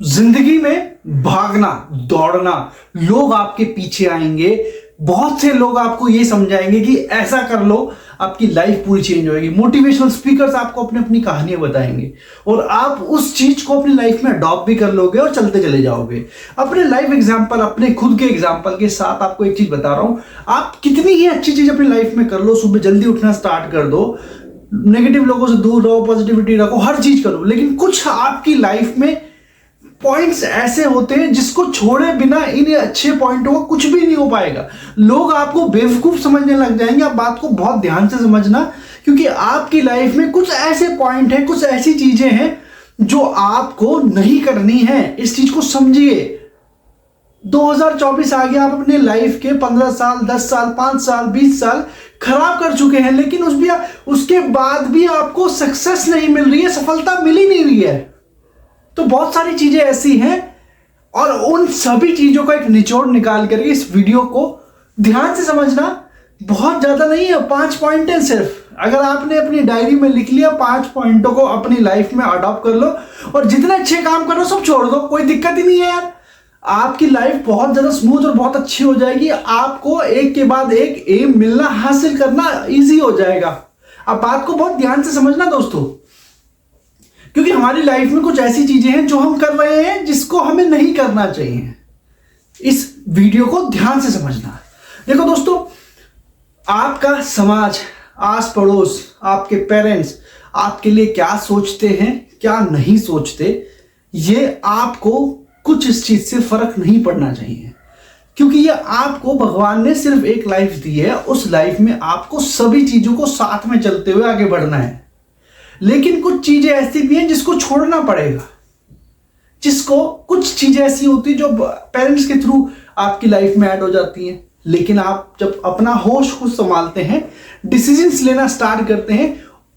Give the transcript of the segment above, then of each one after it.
जिंदगी में भागना दौड़ना, लोग आपके पीछे आएंगे, बहुत से लोग आपको ये समझाएंगे कि ऐसा कर लो, आपकी लाइफ पूरी चेंज होगी। मोटिवेशनल स्पीकर्स आपको अपनी अपनी कहानियां बताएंगे और आप उस चीज को अपनी लाइफ में अडॉप्ट भी कर लोगे और चलते चले जाओगे। अपने लाइफ एग्जांपल, अपने खुद के एग्जांपल के साथ आपको एक चीज बता रहा हूं, आप कितनी ही अच्छी चीज अपनी लाइफ में कर लो, सुबह जल्दी उठना स्टार्ट कर दो, नेगेटिव लोगों से दूर रहो, पॉजिटिविटी रखो, हर चीज करो, लेकिन कुछ आपकी लाइफ में पॉइंट्स ऐसे होते हैं जिसको छोड़े बिना इन अच्छे पॉइंटों का कुछ भी नहीं हो पाएगा। लोग आपको बेवकूफ समझने लग जाएंगे। आप बात को बहुत ध्यान से समझना, क्योंकि आपकी लाइफ में कुछ ऐसे पॉइंट हैं, कुछ ऐसी चीजें हैं जो आपको नहीं करनी है। इस चीज को समझिए। 2024 आ गया, आप अपने लाइफ के 15 साल, 10 साल, 5 साल, 20 साल खराब कर चुके हैं, लेकिन उसके बाद भी आपको सक्सेस नहीं मिल रही है, सफलता मिल ही नहीं रही है। तो बहुत सारी चीजें ऐसी हैं और उन सभी चीजों का एक निचोड़ निकाल करके इस वीडियो को ध्यान से समझना। बहुत ज्यादा नहीं है, 5 पॉइंट है सिर्फ। अगर आपने अपनी डायरी में लिख लिया, 5 पॉइंटों को अपनी लाइफ में अडॉप्ट कर लो और जितने अच्छे काम करो सब छोड़ दो, कोई दिक्कत ही नहीं है यार। आपकी लाइफ बहुत ज्यादा स्मूथ और बहुत अच्छी हो जाएगी। आपको एक के बाद एक एम मिलना, हासिल करना इजी हो जाएगा। आप बात को बहुत ध्यान से समझना दोस्तों, क्योंकि हमारी लाइफ में कुछ ऐसी चीजें हैं जो हम कर रहे हैं जिसको हमें नहीं करना चाहिए। इस वीडियो को ध्यान से समझना। देखो दोस्तों, आपका समाज, आस पड़ोस, आपके पेरेंट्स आपके लिए क्या सोचते हैं, क्या नहीं सोचते, ये आपको कुछ इस चीज से फर्क नहीं पड़ना चाहिए, क्योंकि ये आपको भगवान ने सिर्फ एक लाइफ दी है। उस लाइफ में आपको सभी चीजों को साथ में चलते हुए आगे बढ़ना है, लेकिन कुछ चीजें ऐसी भी हैं जिसको छोड़ना पड़ेगा। कुछ चीजें ऐसी होती जो पेरेंट्स के थ्रू आपकी लाइफ में ऐड हो जाती हैं, लेकिन आप जब अपना होश खुद संभालते हैं, डिसीजंस लेना स्टार्ट करते हैं,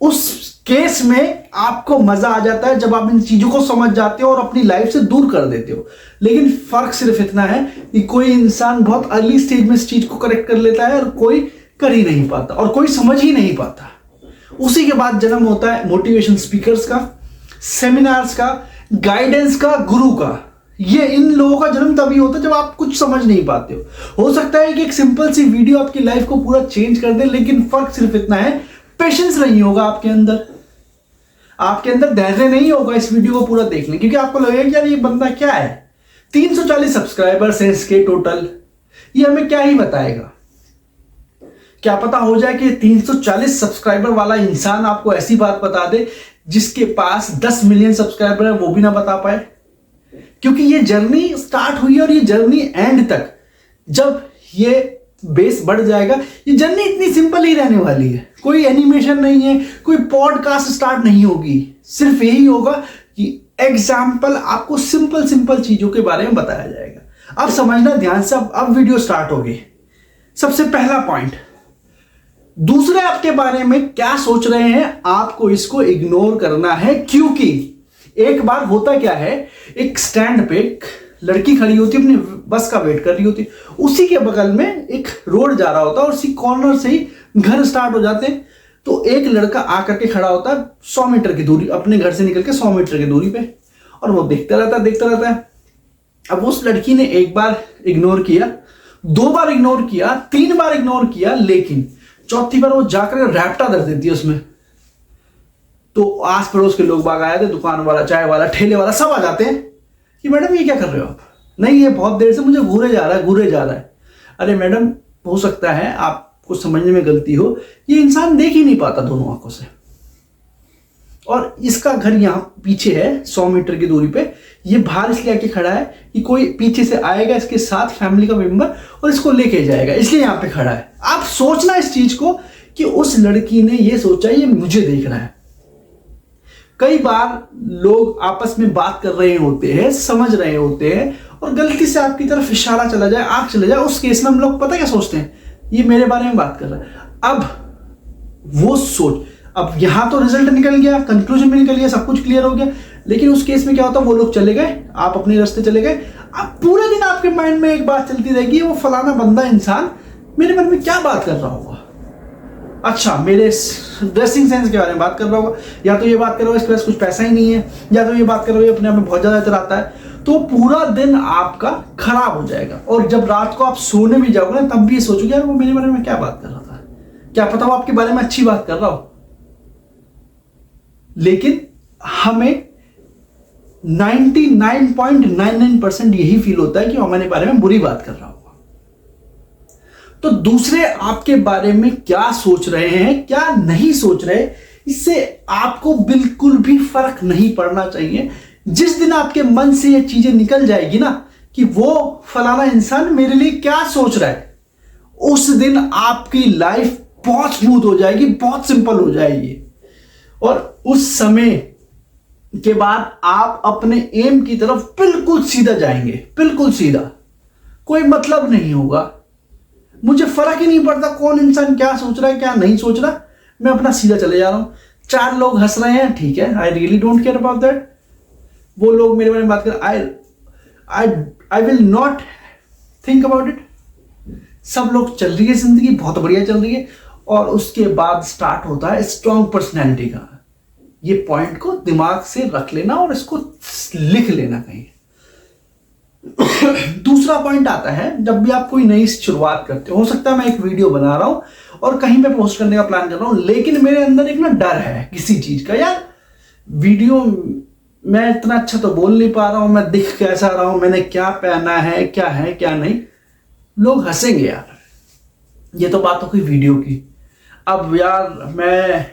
उस केस में आपको मजा आ जाता है जब आप इन चीजों को समझ जाते हो और अपनी लाइफ से दूर कर देते हो। लेकिन फर्क सिर्फ इतना है कि कोई इंसान बहुत अर्ली स्टेज में इस चीज को करेक्ट कर लेता है और कोई कर ही नहीं पाता और कोई समझ ही नहीं पाता। उसी के बाद जन्म होता है मोटिवेशन स्पीकर्स का, सेमिनार्स का, गाइडेंस का, गुरु का। ये इन लोगों का जन्म तभी होता है जब आप कुछ समझ नहीं पाते हो सकता है कि एक सिंपल सी वीडियो आपकी लाइफ को पूरा चेंज कर दे, लेकिन फर्क सिर्फ इतना है, पेशेंस नहीं होगा आपके अंदर धैर्य नहीं होगा इस वीडियो को पूरा देखने, क्योंकि आपको लगेगा कि यार ये बंदा क्या है, 340 सब्सक्राइबर्स हैं इसके टोटल, ये हमें क्या ही बताएगा। क्या पता हो जाए कि 340 सब्सक्राइबर वाला इंसान आपको ऐसी बात बता दे जिसके पास 10 मिलियन सब्सक्राइबर है वो भी ना बता पाए। क्योंकि ये जर्नी स्टार्ट हुई और ये जर्नी एंड तक, जब ये बेस बढ़ जाएगा, ये जर्नी इतनी सिंपल ही रहने वाली है। कोई एनिमेशन नहीं है, कोई पॉडकास्ट स्टार्ट नहीं होगी, सिर्फ यही होगा कि एग्जाम्पल आपको सिंपल चीजों के बारे में बताया जाएगा। अब समझना ध्यान से, अब वीडियो स्टार्ट होगी। सबसे पहला पॉइंट, दूसरे आपके बारे में क्या सोच रहे हैं आपको इसको इग्नोर करना है। क्योंकि एक बार होता क्या है, एक स्टैंड पे एक लड़की खड़ी होती है, अपनी बस का वेट कर रही होती है, उसी के बगल में एक रोड जा रहा होता है और उसी कॉर्नर से ही घर स्टार्ट हो जाते हैं। तो एक लड़का आकर के खड़ा होता है 100 मीटर की दूरी, अपने घर से निकल के 100 मीटर की दूरी पे, और वो देखता रहता है। अब उस लड़की ने एक बार इग्नोर किया, 2 बार इग्नोर किया, 3 बार इग्नोर किया, लेकिन चौथी बार वो जाकर रैप्टा धर देती है उसमें। तो आस पड़ोस के लोग बाग आए थे, दुकान वाला, चाय वाला, ठेले वाला, सब आ जाते हैं कि मैडम ये क्या कर रहे हो आप? नहीं, ये बहुत देर से मुझे घूरे जा रहा है। अरे मैडम, हो सकता है आपको समझने में गलती हो, ये इंसान देख ही नहीं पाता दोनों आंखों से, और इसका घर यहाँ पीछे है 100 मीटर की दूरी पे। ये बाहर इसलिए आके खड़ा है कि कोई पीछे से आएगा इसके साथ, फैमिली का मेंबर, और इसको लेके जाएगा, इसलिए यहाँ पे खड़ा है। आप सोचना इस चीज को कि उस लड़की ने ये सोचा ये मुझे देख रहा है। कई बार लोग आपस में बात कर रहे होते हैं, समझ रहे होते हैं, और गलती से आपकी तरफ इशारा चला जाए, आंख चले जाए, उस केस में हम लोग पता क्या सोचते हैं, ये मेरे बारे में बात कर रहा है। अब वो सोच, अब यहां तो रिजल्ट निकल गया, कंक्लूजन भी निकल गया, सब कुछ क्लियर हो गया, लेकिन उस केस में क्या होता है, वो लोग चले गए, आप अपने रास्ते चले गए। अब पूरे दिन आपके माइंड में एक बात चलती रहेगी, वो फलाना बंदा इंसान मेरे मन में क्या बात कर रहा होगा। अच्छा, मेरे ड्रेसिंग सेंस के बारे में बात कर रहा होगा, या तो ये बात कर रहा होगा इसके पास कुछ पैसा ही नहीं है, या तो ये बात कर रहा होगा अपने आप में बहुत ज्यादा इतराता है। तो पूरा दिन आपका खराब हो जाएगा। और जब रात को आप सोने भी जाओगे ना, तब भी ये सोचोगे यार वो मेरे बारे में क्या बात कर रहा था, क्या पता वो आपके बारे में अच्छी बात कर रहा हो। लेकिन हमें 99.99% यही फील होता है कि वो हमारे बारे में बुरी बात कर रहा होगा। तो दूसरे आपके बारे में क्या सोच रहे हैं, क्या नहीं सोच रहे, इससे आपको बिल्कुल भी फर्क नहीं पड़ना चाहिए। जिस दिन आपके मन से ये चीजें निकल जाएगी ना कि वो फलाना इंसान मेरे लिए क्या सोच रहा है, उस दिन आपकी लाइफ बहुत स्मूथ हो जाएगी, बहुत सिंपल हो जाएगी। और उस समय के बाद आप अपने एम की तरफ बिल्कुल सीधा जाएंगे, बिल्कुल सीधा। कोई मतलब नहीं होगा, मुझे फर्क ही नहीं पड़ता कौन इंसान क्या सोच रहा है क्या नहीं सोच रहा, मैं अपना सीधा चले जा रहा हूं। 4 लोग हंस रहे हैं, ठीक है, I really don't care about that. वो लोग मेरे बारे में बात कर, I will not think about it. सब लोग चल रही है जिंदगी, बहुत बढ़िया चल रही है। और उसके बाद स्टार्ट होता है स्ट्रॉन्ग पर्सनैलिटी का। ये पॉइंट को दिमाग से रख लेना और इसको लिख लेना कहीं। दूसरा पॉइंट आता है, जब भी आप कोई नई शुरुआत करते हो सकता है मैं एक वीडियो बना रहा हूं और कहीं पे पोस्ट करने का प्लान कर रहा हूं, लेकिन मेरे अंदर एक ना डर है किसी चीज का, यार वीडियो मैं इतना अच्छा तो बोल नहीं पा रहा हूं, मैं दिख कैसा रहा हूं, मैंने क्या पहना है क्या नहीं, लोग हंसेंगे यार। ये तो बात हो गई वीडियो की। अब यार मैं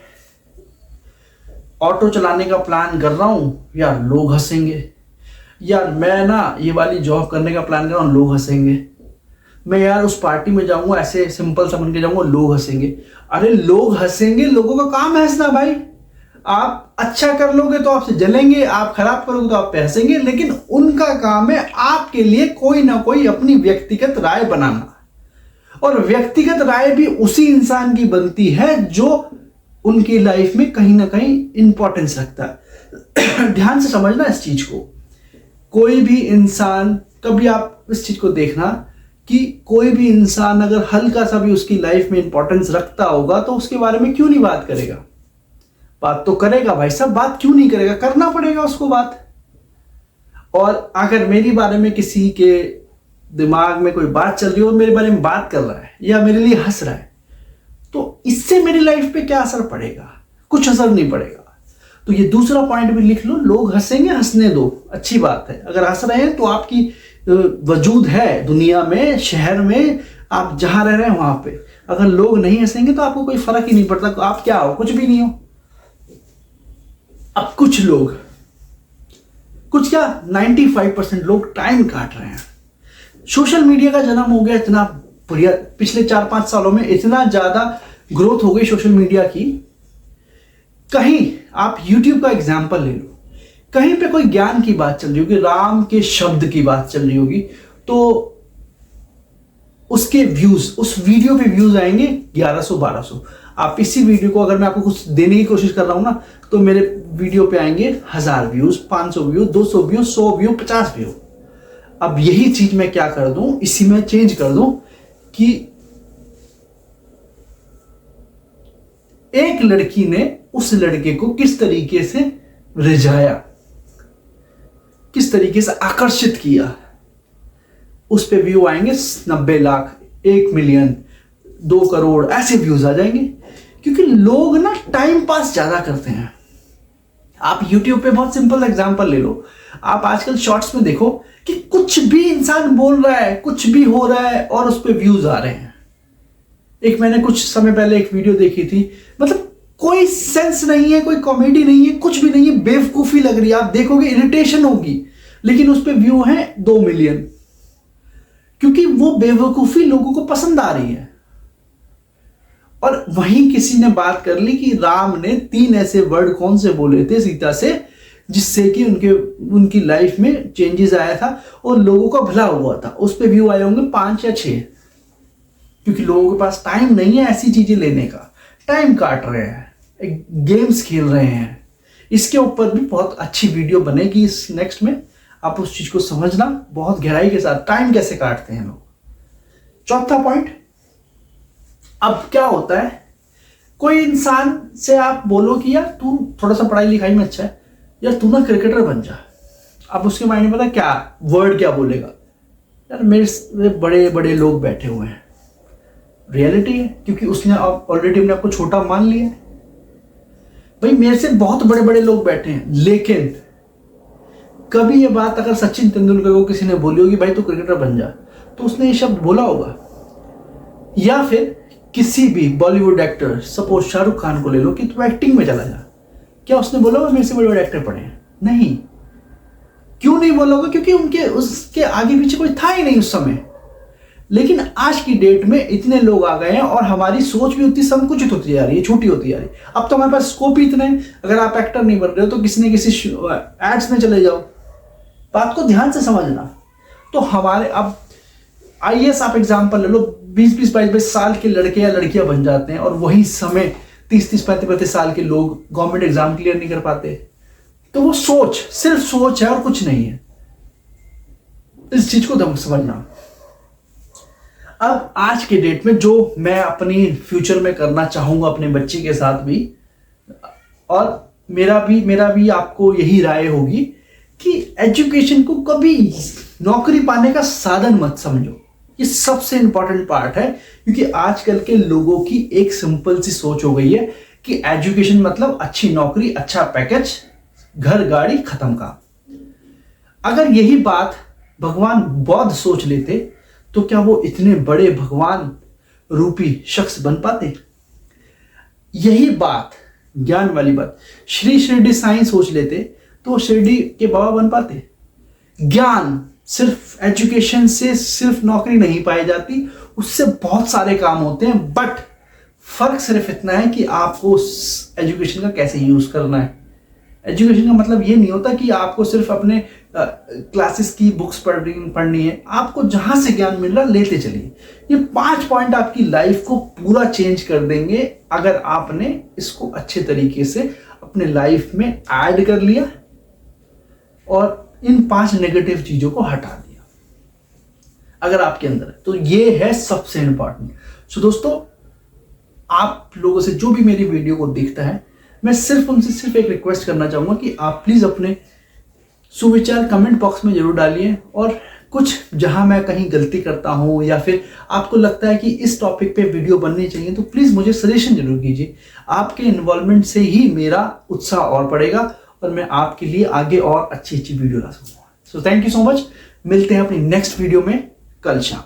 ऑटो चलाने का प्लान कर रहा हूं, यार लोग हंसेंगे। यार मैं ना ये वाली जॉब करने का प्लान कर रहा हूं, लोग हंसेंगे। मैं यार उस पार्टी में जाऊंगा, ऐसे सिंपल सा बन के जाऊंगा, लोग हंसेंगे। अरे लोग हंसेंगे, लोगों का काम है हंसना भाई। आप अच्छा कर लोगे तो आपसे जलेंगे, आप खराब करोगे तो आप पे हंसेंगे, लेकिन उनका काम है आपके लिए कोई ना कोई अपनी व्यक्तिगत राय बनाना। और व्यक्तिगत राय भी उसी इंसान की बनती है जो उनकी लाइफ में कहीं ना कहीं इंपॉर्टेंस रखता है। ध्यान से समझना इस चीज को। कोई भी इंसान, कभी आप इस चीज को देखना कि कोई भी इंसान अगर हल्का सा भी उसकी लाइफ में इंपॉर्टेंस रखता होगा तो उसके बारे में क्यों नहीं बात करेगा। बात तो करेगा भाई साहब, बात क्यों नहीं करेगा, करना पड़ेगा उसको बात। और अगर मेरे बारे में किसी के दिमाग में कोई बात चल रही हो, मेरे बारे में बात कर रहा है या मेरे लिए हंस रहा है, तो इससे मेरी लाइफ पे क्या असर पड़ेगा, कुछ असर नहीं पड़ेगा। तो ये दूसरा पॉइंट भी लिख लो, लोग हंसेंगे, हंसने दो, अच्छी बात है। अगर हंस रहे हैं तो आपकी वजूद है दुनिया में, शहर में, आप जहां रह रहे हैं वहां पे। अगर लोग नहीं हंसेंगे तो आपको कोई फर्क ही नहीं पड़ता, आप क्या हो, कुछ भी नहीं हो। अब कुछ लोग, कुछ क्या 95% लोग टाइम काट रहे हैं। सोशल मीडिया का जन्म हो गया, इतना बढ़िया, पिछले 4-5 सालों में इतना ज्यादा ग्रोथ हो गई सोशल मीडिया की। कहीं आप YouTube का एग्जाम्पल ले लो, कहीं पे कोई ज्ञान की बात चल रही होगी, राम के शब्द की बात चल रही होगी, तो उसके व्यूज, उस वीडियो पे व्यूज आएंगे 1100-1200। आप इसी वीडियो को, अगर मैं आपको कुछ देने की कोशिश कर रहा हूं ना, तो मेरे वीडियो पे आएंगे 1000 views, 500 views, 200 views, 100 view, 50 view. अब यही चीज मैं क्या कर दूं, इसी में चेंज कर दूं कि एक लड़की ने उस लड़के को किस तरीके से रिझाया, किस तरीके से आकर्षित किया, उस पे व्यू आएंगे 90 लाख, 1 मिलियन, 2 करोड़, ऐसे व्यूज आ जाएंगे। क्योंकि लोग ना टाइम पास ज्यादा करते हैं। आप YouTube पे बहुत सिंपल एग्जांपल ले लो, आप आजकल शॉर्ट्स में देखो कि कुछ भी इंसान बोल रहा है, कुछ भी हो रहा है और उस पे व्यूज आ रहे हैं। एक मैंने कुछ समय पहले एक वीडियो देखी थी, मतलब कोई सेंस नहीं है, कोई कॉमेडी नहीं है, कुछ भी नहीं है, बेवकूफी लग रही है, आप देखोगे इरिटेशन होगी, लेकिन उस पे व्यू है 2 मिलियन, क्योंकि वो बेवकूफी लोगों को पसंद आ रही है। और वहीं किसी ने बात कर ली कि राम ने 3 ऐसे वर्ड कौन से बोले थे सीता से, जिससे कि उनकी लाइफ में चेंजेस आया था और लोगों का भला हुआ था। उस पे व्यू आए होंगे 5 या 6, क्योंकि लोगों के पास टाइम नहीं है ऐसी चीजें लेने का, टाइम काट रहे हैं, गेम्स खेल रहे हैं। इसके ऊपर भी बहुत अच्छी वीडियो बनेगी इस नेक्स्ट में, आप उस चीज को समझना बहुत गहराई के साथ, टाइम कैसे काटते हैं लोग। चौथा पॉइंट, अब क्या होता है, कोई इंसान से आप बोलो कि यार तू थोड़ा सा पढ़ाई लिखाई में अच्छा है, यार तू ना क्रिकेटर बन जा, अब उसके माइंड में पता क्या वर्ड क्या बोलेगा, यार मेरे बड़े बड़े लोग बैठे हुए हैं। रियलिटी है, क्योंकि उसने ऑलरेडी अपने आपको छोटा मान लिया है। भाई मेरे से बहुत बड़े बड़े लोग बैठे हैं, लेकिन कभी ये बात अगर सचिन तेंदुलकर को किसी ने बोली होगी भाई तू क्रिकेटर बन जा, तो उसने ये शब्द बोला होगा? या फिर किसी भी बॉलीवुड एक्टर, सपोज शाहरुख खान को ले लो कि तू एक्टिंग में चला जा, क्या उसने बोला होगा मेरे से बड़े बड़े एक्टर पड़े हैं? नहीं। क्यों नहीं बोला होगा? क्योंकि उनके उसके आगे पीछे कोई था ही नहीं उस समय। लेकिन आज की डेट में इतने लोग आ गए हैं और हमारी सोच भी उतनी संकुचित होती जा रही है, छोटी होती जा रही है। अब तो हमारे पास स्कोप ही इतने हैं, अगर आप एक्टर नहीं बन रहे हो तो किसी न किसी एड्स में चले जाओ। बात को ध्यान से समझना। तो हमारे अब आईएएस आप एग्जाम्पल ले लो, 20-20, 22-22 साल के लड़के या लड़कियां बन जाते हैं और वही समय 30-30, 35-35 साल के लोग गवर्नमेंट एग्जाम क्लियर नहीं कर पाते। तो वो सोच, सिर्फ सोच है और कुछ नहीं है। इस चीज को समझना। अब आज के डेट में जो मैं अपनी फ्यूचर में करना चाहूंगा अपने बच्चे के साथ भी, और मेरा भी आपको यही राय होगी कि एजुकेशन को कभी नौकरी पाने का साधन मत समझो। ये सबसे इंपॉर्टेंट पार्ट है, क्योंकि आजकल के लोगों की एक सिंपल सी सोच हो गई है कि एजुकेशन मतलब अच्छी नौकरी, अच्छा पैकेज, घर गाड़ी, खत्म काम। अगर यही बात भगवान बुद्ध सोच लेते तो क्या वो इतने बड़े भगवान रूपी शख्स बन पाते? यही बात, ज्ञान वाली बात, श्री शिरडी साईं सोच लेते तो शिरडी के बाबा बन पाते? ज्ञान सिर्फ एजुकेशन से सिर्फ नौकरी नहीं पाई जाती, उससे बहुत सारे काम होते हैं, बट फर्क सिर्फ इतना है कि आपको उस एजुकेशन का कैसे यूज करना है। एजुकेशन का मतलब ये नहीं होता कि आपको सिर्फ अपने क्लासेस की बुक्स पढ़नी है, आपको जहां से ज्ञान मिल रहा लेते चलिए। ये 5 पॉइंट आपकी लाइफ को पूरा चेंज कर देंगे अगर आपने इसको अच्छे तरीके से अपने लाइफ में ऐड कर लिया और इन 5 नेगेटिव चीजों को हटा दिया अगर आपके अंदर है, तो ये है सबसे इंपॉर्टेंट। सो दोस्तों, आप लोगों से जो भी मेरी वीडियो को देखता है, मैं उनसे सिर्फ एक रिक्वेस्ट करना चाहूंगा कि आप प्लीज अपने सुविचार कमेंट बॉक्स में जरूर डालिए, और कुछ जहां मैं कहीं गलती करता हूं या फिर आपको लगता है कि इस टॉपिक पे वीडियो बननी चाहिए, तो प्लीज मुझे सजेशन जरूर कीजिए। आपके इन्वॉल्वमेंट से ही मेरा उत्साह और बढ़ेगा और मैं आपके लिए आगे और अच्छी वीडियो ला सकूंगा। So thank you so much. मिलते हैं अपनी नेक्स्ट वीडियो में कल शाम।